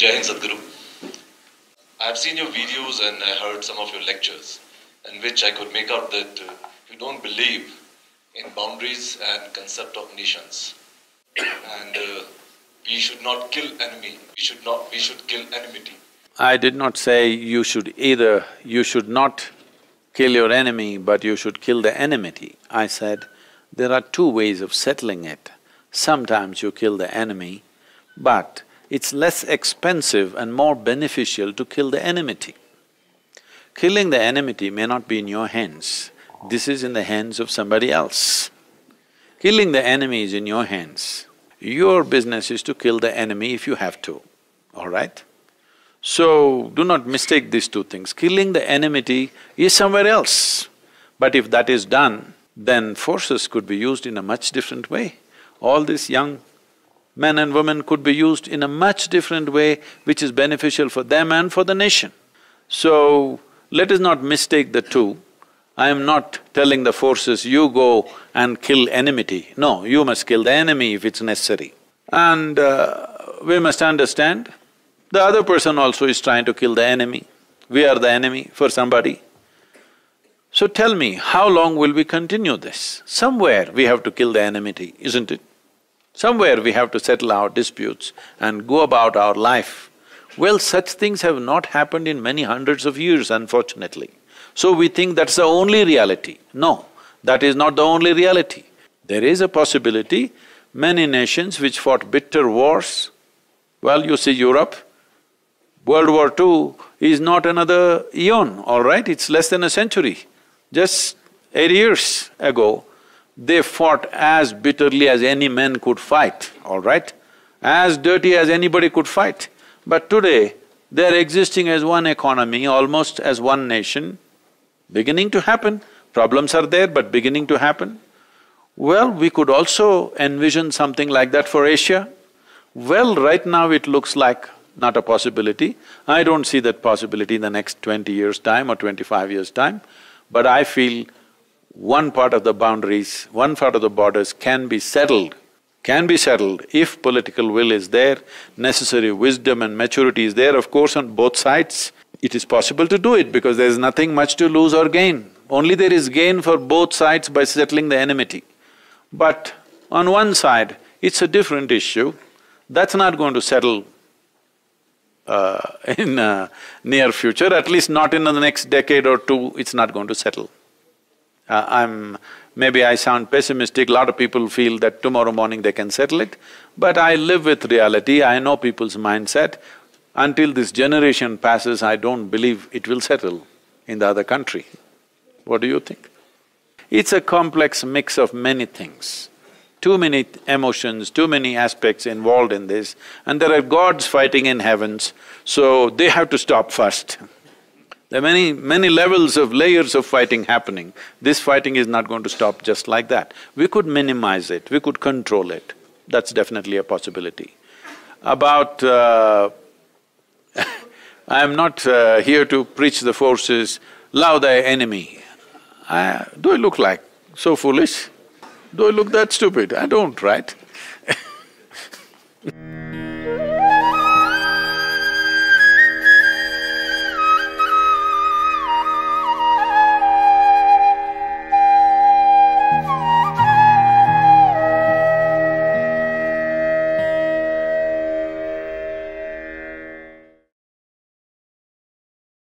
Jai Hind Sadhguru. I've seen your videos and I heard some of your lectures, in which I could make out that you don't believe in boundaries and concept of nations. And we should not kill enemy, we should kill enmity. I did not say you should not kill your enemy, but you should kill the enmity. I said, there are two ways of settling it. Sometimes you kill the enemy, but it's less expensive and more beneficial to kill the enmity. Killing the enmity may not be in your hands, this is in the hands of somebody else. Killing the enemy is in your hands. Your business is to kill the enemy if you have to, all right? So, do not mistake these two things. Killing the enmity is somewhere else. But if that is done, then forces could be used in a much different way. All these young men and women could be used in a much different way which is beneficial for them and for the nation. So, let us not mistake the two. I am not telling the forces, you go and kill enmity. No, you must kill the enemy if it's necessary. And we must understand, the other person also is trying to kill the enemy. We are the enemy for somebody. So tell me, how long will we continue this? Somewhere we have to kill the enmity, isn't it? Somewhere we have to settle our disputes and go about our life. Well, such things have not happened in many hundreds of years, unfortunately. So we think that's the only reality. No, that is not the only reality. There is a possibility, many nations which fought bitter wars, well, you see Europe, World War II is not another eon, all right? It's less than a century. Just 80 years ago, they fought as bitterly as any man could fight, all right? As dirty as anybody could fight. But today, they're existing as one economy, almost as one nation, beginning to happen. Problems are there, but beginning to happen. Well, we could also envision something like that for Asia. Well, right now it looks like not a possibility. I don't see that possibility in the next 20 years' time or 25 years' time, but I feel one part of the boundaries, one part of the borders can be settled if political will is there, necessary wisdom and maturity is there, of course, on both sides. It is possible to do it because there is nothing much to lose or gain. Only there is gain for both sides by settling the enmity. But on one side, it's a different issue, that's not going to settle in near future, at least not in the next decade or two, it's not going to settle. Maybe I sound pessimistic, a lot of people feel that tomorrow morning they can settle it, but I live with reality, I know people's mindset. Until this generation passes, I don't believe it will settle in the other country. What do you think? It's a complex mix of many things. Too many emotions, too many aspects involved in this, and there are gods fighting in heavens, so they have to stop first. There are many levels of layers of fighting happening. This fighting is not going to stop just like that. We could minimize it, we could control it, that's definitely a possibility. About I'm not here to preach the forces, love thy enemy. Do I look like so foolish? Do I look that stupid? I don't, right?